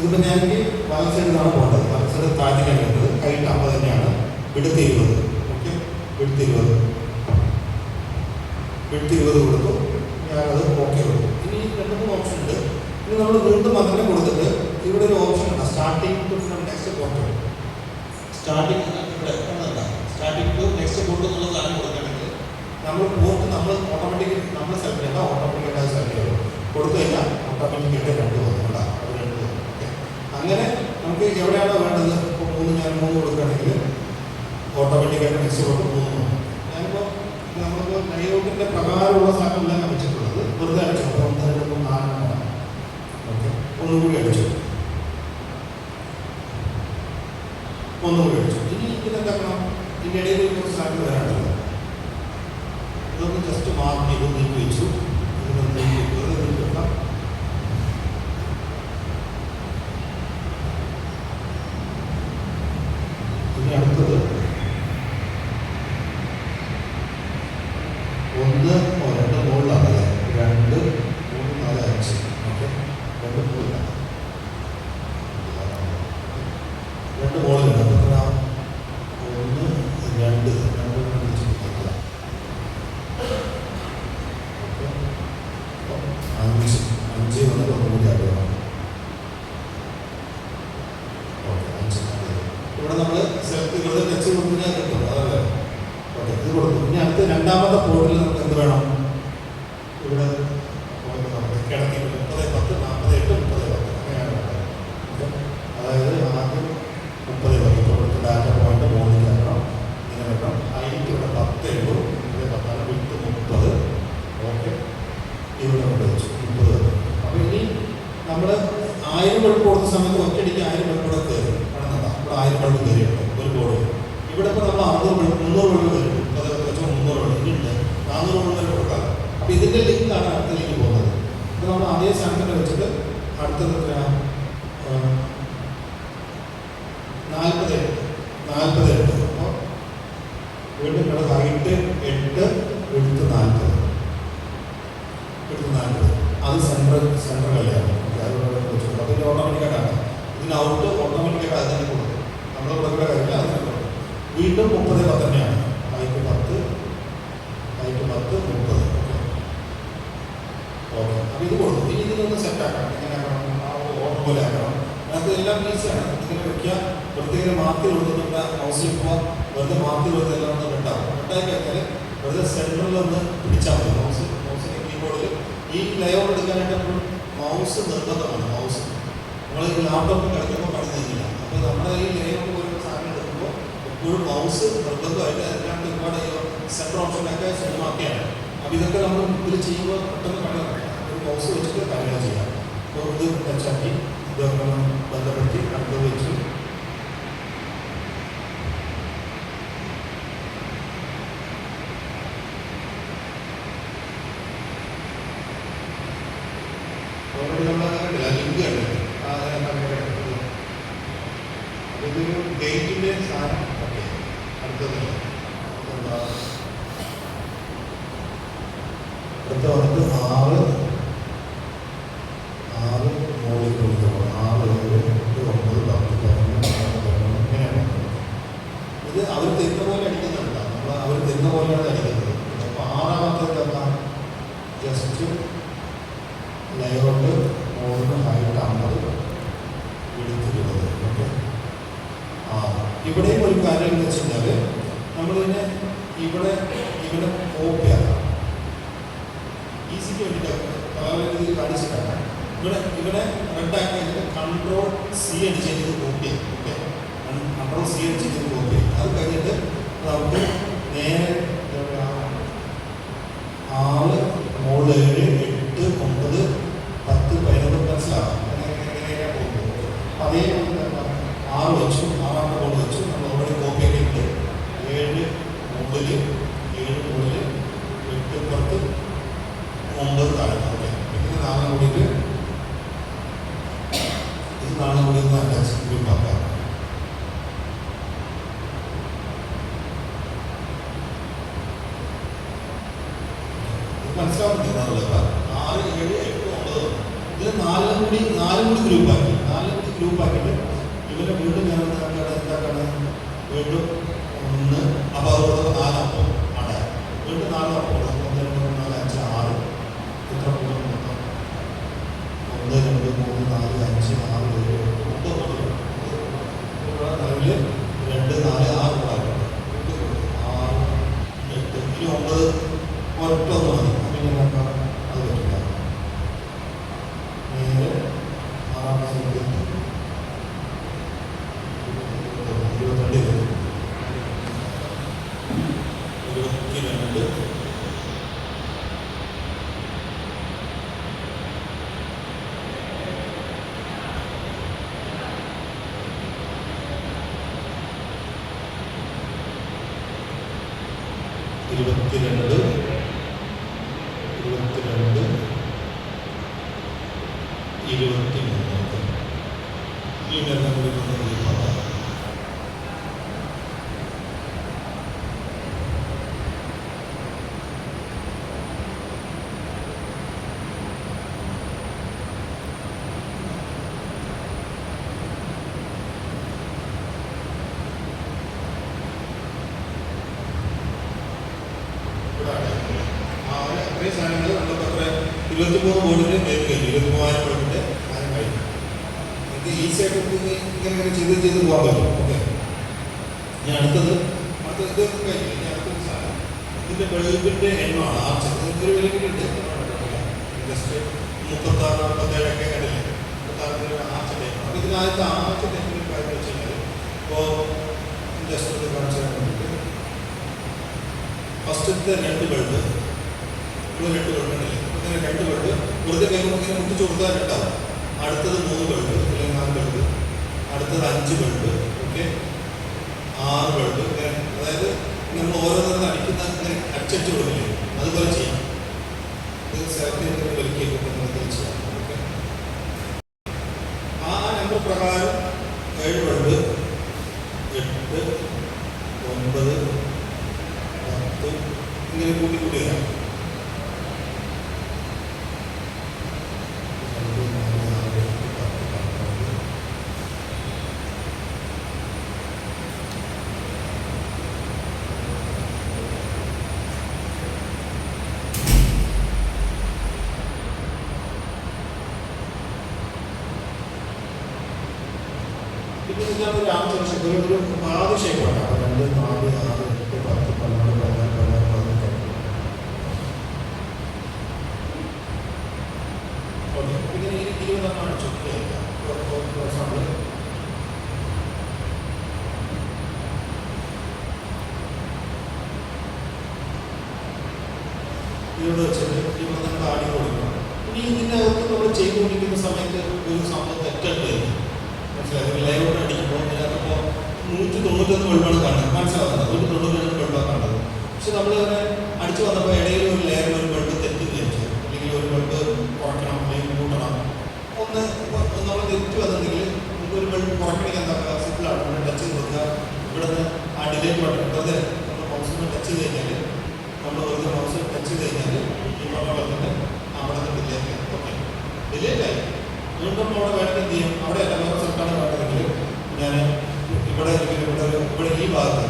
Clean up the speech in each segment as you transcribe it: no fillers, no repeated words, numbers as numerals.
ഇതിപ്പോൾ ഞാനെങ്കിൽ വലത് സൈഡിലാണ് പോകേണ്ടത്. വലത് സൈഡ് താഴത്തേക്കാണ് വേണ്ടത്. ഹൈറ്റ് 50 തന്നെയാണ്. വിഡ്ത്ത് 20. ഓക്കെ, വിഡ്ത്ത് 20 കൊടുത്തു. ഞാനത് ഓക്കെ കൊടുത്തു. ഇനി 2-3 ഓപ്ഷൻ ഉണ്ട്. ഇനി നമ്മൾ വീണ്ടും അതിനെ കൊടുത്തിട്ട് ഇവിടെ ഒരു ഓപ്ഷൻ ഉണ്ട്, starting to from next quarter. Starting ഇവിടെ സ്റ്റാർട്ടിങ് ടു നെക്സ്റ്റ് ക്വാർട്ടർ എന്നുള്ള സാധനം കൊടുക്കണമെങ്കിൽ നമ്മൾ പോർട്ട് നമ്മൾ ഓട്ടോമാറ്റിക്കലി നമ്മൾ സെലക്ട് ചെയ്യണം. ഓട്ടോമാറ്റിക്കായിട്ട് സെലക്ട് ചെയ്യണം. കൊടുത്തു കഴിഞ്ഞാൽ ഓട്ടോമാറ്റിക്കായിട്ട് 2 വന്നിട്ടുണ്ടാകും. അത് 2 വന്നു. ഓക്കെ, അങ്ങനെ നമുക്ക് എവിടെയാണോ വേണ്ടത്, ഇപ്പോൾ 3 ഞാൻ 3 കൊടുക്കുകയാണെങ്കിൽ ഓട്ടോമാറ്റിക്കായിട്ട് നെക്സ്റ്റ് ക്വാർട്ടർ 3 വന്നു. ഞാനിപ്പോൾ നമ്മളിപ്പോൾ ലേഔട്ടിൻ്റെ പ്രകാരമുള്ള സാധനമെല്ലാം വെച്ചിട്ടുള്ളത് വെറുതെ അടിച്ചു. അപ്പോൾ 1, 2, 3, 4 ഓക്കെ, ഒന്നുകൂടി അടിച്ചു. ഇനി ഇതെന്താക്കണം, ഇതിൻ്റെ ഇടയിൽ കുറച്ച് സാധനം വരാനുള്ളത്. ഇതൊന്ന് ജസ്റ്റ് മാർക്ക് ചെയ്ത് നീക്കി വെച്ചു. ഇതിനൊന്ന് വെറുതെ നീക്കിവെക്കാം. ഇനി അടുത്തത് 1, 2 മുകളിലാണ്. 2, 3, 4, 5. ഓക്കെ, 2 മുകളിലാണ്. 2 മുകളിലുണ്ട്. 1, 2 5 വന്നിട്ട് ഒന്നുകൂടി അറിയണം. ഓക്കെ, 5. ഇവിടെ നമ്മൾ സെലക്ട് വെറുതെ ടച്ച് കൊടുത്താൽ കിട്ടും. അതല്ലേ, ഓക്കെ, ഇത് കൊടുത്തു. ഇനി അടുത്ത് രണ്ടാമത്തെ പോർട്ടിൽ നമുക്ക് എന്ത് വേണം, ഇവിടെ കിടക്കി 30, 10, 48, 30, 10 അങ്ങനെയാണ് വേണ്ടത്. അതായത് ആദ്യം 30 10 കൊടുത്ത് ഡാറ്റ പോയിന്റ് മുകളിൽ വെക്കണം. ഇങ്ങനെ വെക്കണം. ഹൈറ്റ് ഇവിടെ 10 ഇടും. ഇവിടെ 10 വിട്ട് 30. ഓക്കെ, ഇവിടെ കൊണ്ട് വെച്ചു 30. അപ്പോൾ ഇനി നമ്മൾ 1000 ബൾബ് കൊടുത്ത സമയത്ത് ഒറ്റയടിക്ക് 1000 ബൾബ് കൂടെ കയറി കാണുന്നുണ്ടോ? ഇവിടെ 1000 ബൾബ് കയറിയുണ്ട് ഒരു ബോർഡിൽ. ഇവിടെ ഇപ്പോൾ നമ്മൾ 60 ബൾബ് 300 ബൾബ് കയറി. 30 വെച്ചാൽ 300 ബൾബ് ഇനിയുണ്ട്. 400 ബൾബ് വരെ കൊടുക്കാം. അപ്പോൾ ഇതിൻ്റെ ലിങ്കാണ് അടുത്തതിലേക്ക് പോകുന്നത്. അപ്പോൾ നമ്മൾ അതേ സാധനത്തിൽ വെച്ചിട്ട് അടുത്തത് എത്രയാണ്, 40 എടുത്തു. അപ്പോൾ വീണ്ടും ഇവിടെ ഹൈറ്റ് 8, വിഡ്ത്ത് 40. അത് സെൻട്രൽ അല്ലായിരുന്നു. അതിൻ്റെ ഓട്ടോമാറ്റിക്കായിട്ടാണ്. ഇതിന് ഔട്ട് ഓട്ടോമാറ്റിക്കായിട്ട് അത് തന്നെ കൊടുക്കും. നമ്മൾ കൊടുക്കേണ്ട കാര്യമില്ല, അതിനെ കൊടുക്കും. വീണ്ടും 30 10 തന്നെയാണ്. ഹൈറ്റ് 10, 30. ഓക്കെ, അപ്പോൾ ഇത് കൊടുക്കും. ഇനി ഇതിനൊന്ന് സെറ്റാക്കണം. എങ്ങനെ ആക്കണം, ഓർഡർ പോലെ ആക്കണം. അതിനകത്ത് എല്ലാം ഈസിയാണ്. ഇങ്ങനെ വയ്ക്കുക. പ്രത്യേകം മാർക്ക് കൊടുക്കുന്നുണ്ട്. ഹൗസിൽ പോവാം. വെറുതെ മാർക്ക് കൊടുത്ത് എല്ലാം ഒന്ന് ഉണ്ടാവും. ഉണ്ടായി കഴിഞ്ഞാൽ വെറുതെ സെൻട്രലിലൊന്ന് പിടിച്ചാൽ മതി. മൗസിൻ്റെ കീബോർഡിൽ ഈ ലേഔട്ട് എടുക്കാനായിട്ട് എപ്പോഴും മൗസ് നിർബന്ധമാണ്. മൗസ് നമ്മൾ ഈ ലാപ്ടോപ്പിൽ കളിക്കുമ്പോൾ പണി തന്നില്ല. അപ്പോൾ നമ്മുടെ ഈ ലേഔട്ട് പോലുള്ള സാധനം എടുക്കുമ്പോൾ എപ്പോഴും മൗസ് നിർബന്ധമായിട്ട് അതിനകത്ത് ഒരുപാട് സെൻട്രൽ ഓപ്ഷനൊക്കെ സുഖമാക്കിയാണ്. അപ്പോൾ ഇതൊക്കെ നമ്മൾ ഇതിൽ ചെയ്യുമ്പോൾ പെട്ടെന്ന് പണി നടക്കാം. ഒരു മൗസ് വെച്ചിട്ട് കാര്യങ്ങൾ ചെയ്യാം. അപ്പോൾ ഇത് ടച്ചാക്കി ഇതൊക്കെ ബന്ധപ്പെടുത്തി അടുത്ത് വെച്ചു. ഓൾറെഡി നമ്മൾ കണ്ടില്ല, ലിങ്ക് കണ്ടില്ല. ഇതൊരു ഡേറ്റിൻ്റെ സാധനം. ഓക്കെ, അടുത്ത വന്നിട്ട് 6 മുകളിൽ കൊടുക്കണം. 6, 7, 8, 9, 10, 11, ഇങ്ങനെയാണ്. ഇത് അവർ തരുന്ന പോലെ അടിക്കുന്നുണ്ട്. നമ്മൾ അവർ തരുന്ന പോലെയാണ് അടിക്കുന്നത്. അപ്പോൾ 6ാമത്തെ എന്താണ്, ജസ്റ്റ് ലേഔട്ട് മുകളിൽ ഹൈറ്റ് 50, വിഡ്ത്ത് 20. ഓക്കെ, ഇവിടെയും ഒരു കാര്യം എന്ന് വെച്ച് കഴിഞ്ഞാൽ നമ്മളിതിനെ ഇവിടെ കോപ്പിയാക്കാം. ഈസിക്ക് വേണ്ടിയിട്ടാണ് പല രീതിയിൽ കാണിച്ചിട്ടാണ്. ഇവിടെ റെഡാക്കി കഴിഞ്ഞാൽ Ctrl+C അടിച്ച് കഴിഞ്ഞത് കോപ്പി ചെയ്യും. ഓക്കെ, Ctrl+C അടിച്ച് കഴിഞ്ഞത് കോപ്പി ചെയ്യും. അത് കഴിഞ്ഞിട്ട് നമുക്ക് നേരെ 6 മുകളിൽ 7, 8, 9, 10, 11 മനസ്സിലാക്കാം. എങ്ങനെയാണ് പോകുന്നത്. അതേ 6 വെച്ചു. 6ാമത്തെ ബോർഡ് വെച്ചു. നമ്മൾ ഓൾറെഡി കോപ്പി ആക്കിയിട്ട് 7 മുകളിൽ 8 പുറത്ത് 9 താഴെ. ഓക്കെ, പിന്നെ 4 കൂടിയിട്ട് ഇത് 4 കൂടി ഗ്രൂപ്പാക്കാം. മനസ്സിലാവുന്നില്ല. 6, 7, 8, 9 ഇതിൽ 4 കൂടി ഗ്രൂപ്പാക്കി. 4 കൂടി ലൂപ്പാക്കിയിട്ട് ഇവരെ വീണ്ടും ഞാൻ എന്താക്കാണ് വീണ്ടും 1 അപ്പോൾ അതുകൊണ്ട് 4 അപ്പം ആണ് വീണ്ടും 4 അപ്പം 1 2 3 4 5 6 എത്ര കൂടും മൊത്തം 1 2 3 4 5 6 7 നിലവിൽ 2 4 6 കൂടാറുണ്ട് 6 8 ഇനി 9 ഒരൊറ്റൊന്ന് മതി പിന്നെ നോക്കാം അത് പറ്റില്ല നേരെ 6 22 അത്രയും സാധനങ്ങൾ നമുക്ക് അത്ര 23 ബോർഡിൻ്റെ പേര് കഴിഞ്ഞു 23,000 ബോർഡിൻ്റെ സാധനം കഴിഞ്ഞു ഇത് ഈസി ആയിട്ട് ഇങ്ങനെ ചെയ്ത് പോകാൻ പറ്റും ഓക്കെ ഇനി അടുത്തത് ഇത് കഴിഞ്ഞു ഇനി അടുത്തൊരു സാധനം ഇതിൻ്റെ ബൾബിൻ്റെ എണ്ണമാണ് ആർച്ച് ഒരു വിലക്കുണ്ട് ജസ്റ്റ് 36 47 ഒക്കെ കണ്ടില്ലേ 36 ആർച്ച് ടൈപ്പ് അപ്പോൾ ഇതിനകത്ത് ആർച്ച് ടൈപ്പിൽ കാര്യം വെച്ച് കഴിഞ്ഞാൽ ഇപ്പോൾ ജസ്റ്റ് ഒന്ന് കാണിച്ചു തരാൻ വേണ്ടിയിട്ട് ഫസ്റ്റത്തെ 2 ബൾബ് 2 ബൾബുണ്ടല്ലേ ഇങ്ങനെ 2 ബൾബ് വെറുതെ കൈകൊണ്ട് ഇങ്ങനെ മുട്ടിച്ച് കൊടുത്താൽ ഉണ്ടാവും അടുത്തത് 3 ബൾബ് അല്ലെങ്കിൽ 4 ബൾബ് അടുത്തത് 5 ബൾബ് ഓക്കെ 6 ബൾബ് ഇങ്ങനെ അതായത് നമ്മൾ ഓരോന്നും അടിക്കുന്ന ഇങ്ങനെ അടിച്ചു കൊടുക്കില്ലേ അതുപോലെ ചെയ്യാം ഇത് സെലക്ട് ചെയ്ത് വലിക്കൊക്കെ നമുക്ക് ചെയ്യാം ഓക്കെ ആ നമ്പർ പ്രകാരം 7 ബൾബ് 8 9 10 ഇങ്ങനെ കൂട്ടി വരാം ഒരു ആംശം ഒരു ആദ്യ ഷേപ്പാണ് 2 4 6 8 10 12 14 15 ഓക്കെ ഇങ്ങനെ 20 അടിച്ചു എക്സാമ്പിൾ ഇവിടെ വെച്ചിട്ട് ഇവിടെ നമ്മൾ ആടി കൊടുക്കണം ഇനി ഇതിൻ്റെ അകത്ത് നമ്മൾ ചെയ്തുകൊണ്ടിരിക്കുന്ന സമയത്ത് ഒരു സംഭവം തെറ്റുണ്ട് മനസ്സിലായി ലൈവോട്ട് അടിക്കുമ്പോൾ ഇതിനകത്തിപ്പോൾ 191 ബൾബാണ് കാണുന്നത് മനസ്സിലാവുന്നത് 192 ബൾബാണ് കാണുന്നത് പക്ഷെ നമ്മളിങ്ങനെ അടിച്ചു വന്നപ്പോൾ ഇടയിൽ ഒരു ലെയറിൽ ഒരു ബൾബ് തെറ്റുകയും ചെയ്യും അല്ലെങ്കിൽ ഒരു ബൾബ് കുറയ്ക്കണം അല്ലെങ്കിൽ കൂട്ടണം ഒന്ന് നമ്മൾ തെറ്റ് വന്നിട്ടുണ്ടെങ്കിൽ നമുക്ക് ഒരു ബൾബ് കുറയ്ക്കണമെങ്കിൽ എന്താക്കുക സിമ്പിളാണ് നമ്മൾ ടച്ച് ചെയ്ത് കൊടുക്കുക ഇവിടെ നിന്ന് ആ ഡിലേറ്റ് ബട്ടൺ വെറുതെ നമ്മൾ മൗസിൽ ടച്ച് ചെയ്ത് കഴിഞ്ഞാൽ നമ്മൾ വെറുതെ മൗസ് ടച്ച് ചെയ്ത് കഴിഞ്ഞാൽ ഈ പറഞ്ഞ പോലെ തന്നെ അവിടെ നിന്ന് ഡിലേറ്റ് ഓക്കെ ഡിലേറ്റ് ആയി വീണ്ടും അവിടെ വേണമെങ്കിൽ എന്ത് ചെയ്യും അവിടെ എല്ലാ സ്ഥലത്താണ് വേണ്ടതെങ്കിൽ ഞാൻ ഇവിടെ ഈ ഭാഗത്ത്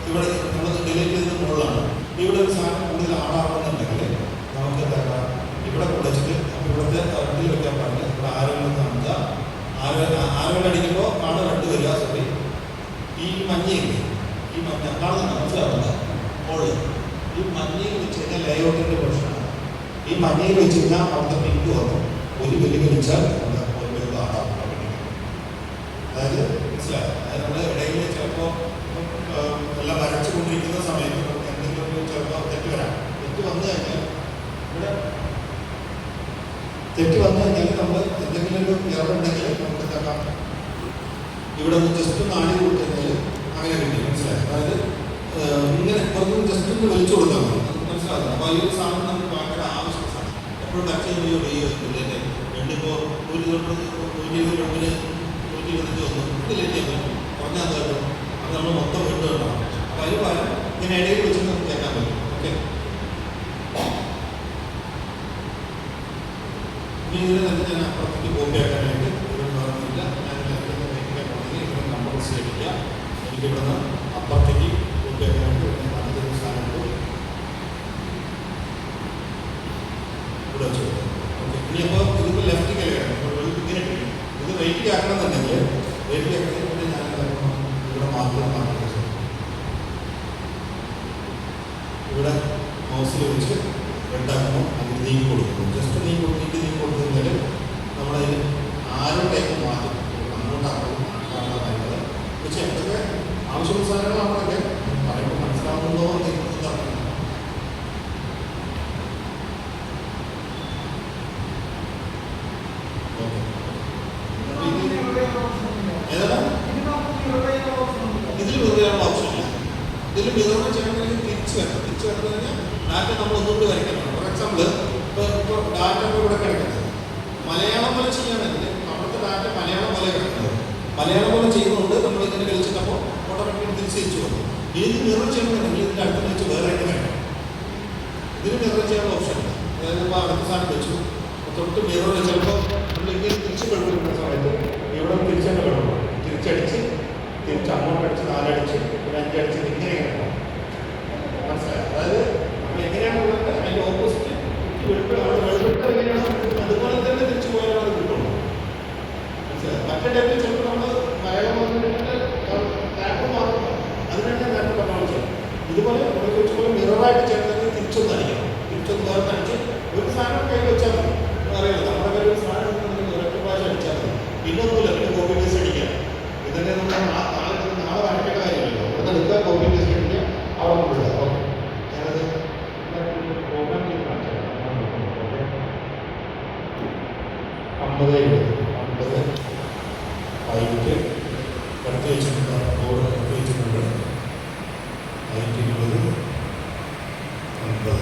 ഇവിടെ നമ്മൾ ഡിലീറ്റ് ചെയ്തത് മുകളിലാണ് ഇവിടെ ഒരു സാധനം കൂടുതൽ ആടാണെന്നുണ്ടെങ്കിൽ നമുക്ക് എന്താക്കാം ഇവിടെ കൊണ്ടുവച്ചിട്ട് അപ്പോൾ ഇവിടുത്തെ റെഡിൽ വെക്കാൻ പാടില്ല ഇവിടെ ആരെങ്കിലും കാണുക ആരെങ്കിലും അടിക്കുമ്പോൾ ആണ് റെഡ് വരിക സോറി ഈ മഞ്ഞയില്ലേ ഈ മഞ്ഞ കാണുന്നുണ്ട് മനസ്സിലാവുന്നില്ല മുകളിൽ ഈ മഞ്ഞയിൽ വെച്ച് കഴിഞ്ഞാൽ ലേഔട്ടിൻ്റെ പ്രശ്നമാണ് ഈ മഞ്ഞയിൽ വെച്ച് കഴിഞ്ഞാൽ അവിടുത്തെ പിങ്ക് വന്നു ഒരു വലിയ വലിച്ചാൽ അതായത് മനസ്സിലായി അതായത് നമ്മൾ ഇടയിൽ ചിലപ്പോൾ എല്ലാം വരച്ചു കൊണ്ടിരിക്കുന്ന സമയത്ത് നമുക്ക് എന്തെങ്കിലും ചിലപ്പോൾ തെറ്റ് വരാം തെറ്റ് വന്നു കഴിഞ്ഞാൽ ഇവിടെ തെറ്റ് വന്നു കഴിഞ്ഞാൽ നമ്മൾ എന്തെങ്കിലും ഒരു ഇറവുണ്ടെങ്കിൽ നമുക്ക് എന്താക്കാം ഇവിടെ ഒന്ന് ജസ്റ്റ് ഒന്ന് ആടി കൊടുത്തു കഴിഞ്ഞാൽ അങ്ങനെ കിട്ടി മനസ്സിലായി അതായത് ഇങ്ങനെ പുറത്തുനിന്ന് ജസ്റ്റ് ഒന്ന് വലിച്ചു കൊടുത്താൽ മതി മനസ്സിലാകുന്നത് അപ്പോൾ ഈ ഒരു സാധനം നമുക്ക് ഭയങ്കര ആവശ്യമുള്ള സാധനം എപ്പോഴും ടച്ച് ചെയ്യുമ്പോൾ ഈ രണ്ടിപ്പോൾ 120 ബൾബിന് 125 വന്നു ഡിലീറ്റ് ചെയ്തു കുറഞ്ഞാൽ കേട്ടോ അത് നമ്മൾ മൊത്തം വിട്ടു കിട്ടണം അപ്പോൾ അതിന് പകരം ഇങ്ങനെ ഇടയിൽ വെച്ചിട്ട് നമുക്ക് കേൾക്കാൻ പറ്റും ഓക്കെ ഇനി ഇതിന് തന്നെ ഞാൻ അപ്പുറത്തേക്ക് കോപ്പി ആക്കാനായിട്ട് ഒരു പറഞ്ഞില്ല ഞാൻ എനിക്ക് ഇവിടുന്ന് അപ്പുറത്തേക്ക് കൂട്ടിയൊക്കെ അടുത്തൊരു സ്ഥാനത്ത് ഇവിടെ വെച്ച് ഓക്കെ. ഇനിയപ്പോൾ ഇതിപ്പോൾ ലെഫ്റ്റ് കലയാണ് ഇങ്ങനെ കിട്ടും. ഇത് റൈറ്റ് ആക്കണമെന്നുണ്ടെങ്കിൽ റൈറ്റ് ആക്കണമെങ്കിൽ ഞാൻ ഇവിടെ മാത്രം മാറ്റി ഇവിടെ മൗസിൽ വെച്ച് റെഡാക്കുമ്പോൾ അതിന് നീങ്ങി കൊടുക്കുന്നു. ജസ്റ്റ് നീങ്ങി കൊടുക്കുന്നതിൽ നമ്മളതിന് ആരോട്ടേക്ക് മാറ്റും. അങ്ങോട്ടാക്കും കാണാതായത് പക്ഷേ എന്തൊക്കെ ആവശ്യമുള്ള സാധനങ്ങളാണൊക്കെ പറയുമ്പോൾ മനസ്സിലാവുന്നതോ എന്ന് അറിയില്ല. ഓക്കെ, ഏതാണ് ഇതിൽ വെറുതെയുള്ള ഓപ്ഷൻ ഇല്ല. ഇതിൽ മിറർ ചെയ്യണമെങ്കിൽ തിരിച്ചു വരണം. തിരിച്ചു വരണം കഴിഞ്ഞാൽ ഡാറ്റ നമ്മൾ ഒന്നുകൊണ്ട് വരയ്ക്കണം. ഫോർ എക്സാമ്പിൾ ഇപ്പോൾ ഡാറ്റ ഇവിടെ കിടക്കുന്നത് മലയാളം പോലെ ചെയ്യാണെങ്കിൽ അവിടുത്തെ ഡാറ്റ മലയാളം പോലെ കിടക്കുന്നത് മലയാളം പോലെ ചെയ്യുന്നതുകൊണ്ട് നമ്മൾ ഇങ്ങനെ കളിച്ചിട്ടപ്പോൾ ഓട്ടോമാറ്റിക്കലി തിരിച്ചു വന്നു. ഇനി ഇത് മിറർ ചെയ്യണമെന്നുണ്ടെങ്കിൽ ഇതിൻ്റെ അടുത്ത് വെച്ച് വേറെ ആയിട്ട് വേണം. ഇതിന് മിറർ ചെയ്യാനുള്ള ഓപ്ഷൻ ഇല്ല. അതായത് ഇപ്പോൾ അടുത്ത സാധനം വെച്ചു തൊട്ട് മിറർ ചിലപ്പോൾ നമ്മൾ ഇങ്ങനെ തിരിച്ച് കിടക്കുന്ന സമയത്ത് ഇവിടെ തിരിച്ചങ്ങ് കിടക്കും. തിരിച്ചടിച്ച് അങ്ങോട്ടടിച്ച് 4 അടിച്ച് ഒരു 5 അടിച്ച് ഇങ്ങനെ കിടക്കണം. മനസ്സിലായി? അതായത് നമ്മൾ എങ്ങനെയാണ് ഉള്ളത് അതിൻ്റെ ഓപ്പോസിറ്റ് വെളുപ്പിട്ട് എങ്ങനെയാണ് അതുപോലെ തന്നെ തിരിച്ചു പോയാലും അത് കിട്ടുള്ളൂ. മനസ്സിലായി? മറ്റേ ടൈപ്പിൽ ചിലപ്പോൾ നമ്മൾ മലയാളം വന്നിട്ട് ടാപ്പ് മാറുന്നു. അതിനാണ് ഞാൻ നേരത്തെ പറഞ്ഞു. ഇതുപോലെ നമ്മൾ വെച്ചുപോലെ മിററായിട്ട് ചേർന്നത് തിരിച്ചൊന്ന് അടിക്കണം. തിരിച്ചൊന്ന് വേറെ അടിച്ച് ഒരു സാധനം കയ്യിൽ വെച്ചാൽ മതി. അറിയില്ല നമ്മുടെ കയ്യിൽ ഒരു സാധനം ഒരൊറ്റ പ്രാവശ്യം അടിച്ചാൽ മതി. പിന്നൊന്നുമില്ല, പിന്നെ കോപ്പി പേസ്റ്റ് അടിക്കാം. ഇതിനെ നമ്മൾ നാളെ വരയ്ക്കേണ്ട കാര്യമില്ലല്ലോ. ഇവിടെ എടുക്കുക, കോപ്പി പേസ്റ്റ് അടിക്കുക, അവിടെ കൊണ്ടുവിടുക. ഓക്കെ, ഞാനത് പ്രോഗ്രാം ചെയ്ത് കാണിച്ചാൽ 50 ഹൈറ്റ് എടുത്ത് വെച്ചിട്ടുണ്ട്. ബോർഡ് എടുത്ത് വെച്ചിട്ടുണ്ട്. ഹൈറ്റ് 20 50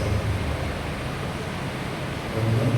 1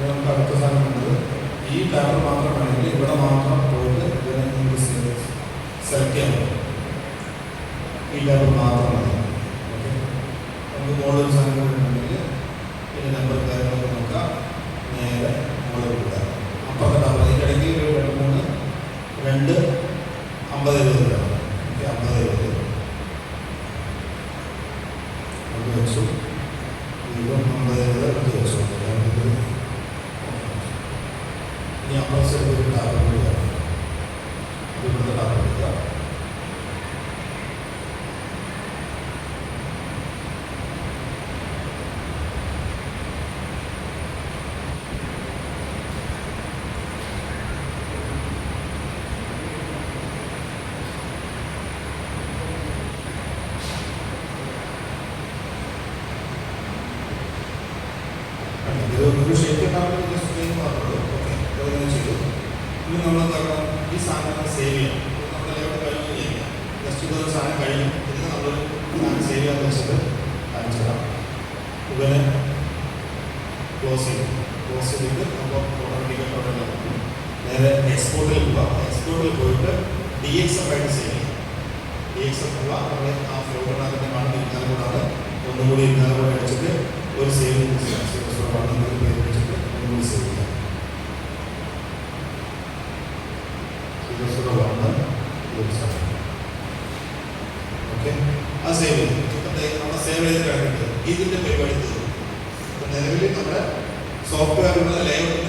നമുക്ക് അടുത്ത സാധനം വന്നത് ഈ ടാബ് മാത്രം വേണമെങ്കിൽ ഇവിടെ മാത്രം പോയിട്ട് ഇതിനെ നമുക്ക് സെലക്ട് ചെയ്യാൻ പറ്റും. ഈ ടാബ് മാത്രം മതി. ഓക്കെ, നമുക്ക് മോഡൽ സാധനങ്ങൾ ഉണ്ടെങ്കിൽ ഇതിൻ്റെ നമ്പർ കാര്യങ്ങളൊക്കെ നോക്കാം. നേരെ മോഡൽ കൊടുക്കാം. അപ്പുറത്തെ ടാബ് അതിൻ്റെ ഇടയ്ക്ക് ഒരു 2 50 20 വേണം. ഓക്കെ, 50 20 അത് വെച്ചു. ഇനി അപ്പുറത്ത് ഒരു ടാബ് കൊടുക്കുക. ഇവിടുത്തെ ടാബ് കൊടുക്കുക. ഒരു ഷേപ്പ് മാത്രമേ ചെയ്തു. ഇനി നമ്മൾ എന്താക്കണം, ഈ സാധനങ്ങൾ സേവ് ചെയ്യാം. നമ്മളെല്ലാവരും കഴിഞ്ഞ് ചെയ്യാം. ജസ്റ്റ് ഇതൊരു സാധനം കഴിയും. ഇതിന് നമ്മളൊരു സാധനം സേവ് ചെയ്യാമെന്ന് വെച്ചിട്ട് കാണിച്ചിടാം. ഇവനെ ക്ലോസ് ചെയ്തിട്ട് നമ്മൾ ഓട്ടോമാറ്റിക്കായിട്ട് അവിടെ നോക്കും. നേരെ എക്സ്പോർട്ടിൽ പോവാം. എക്സ്പോർട്ടിൽ പോയിട്ട് DXF ആയിട്ട് സേവ് ചെയ്യാം. DXF ഉള്ള നമ്മുടെ ആ ഫോട്ടോഗ്രാഫിൻ്റെ കാണുന്ന ഇരിക്കാനും കൂടാതെ ഒന്നുകൂടി ഇരിക്കാനും കൂടെ അടിച്ചിട്ട് ഒരു സേവ് ചെയ്യാം. പേര് വെച്ചിട്ട് ഒന്നുകൂടി സേവ് ചെയ്യാം. ഓക്കെ, ആ സേവ് ചെയ്തു. നമ്മൾ സേവ് ചെയ്ത് കഴിഞ്ഞിട്ട് ഇതിൻ്റെ പരിപാടി തീർന്നു. നിലവിൽ നമ്മുടെ സോഫ്റ്റ്വെയറിൻ്റെ ലേഔട്ടിൻ്റെ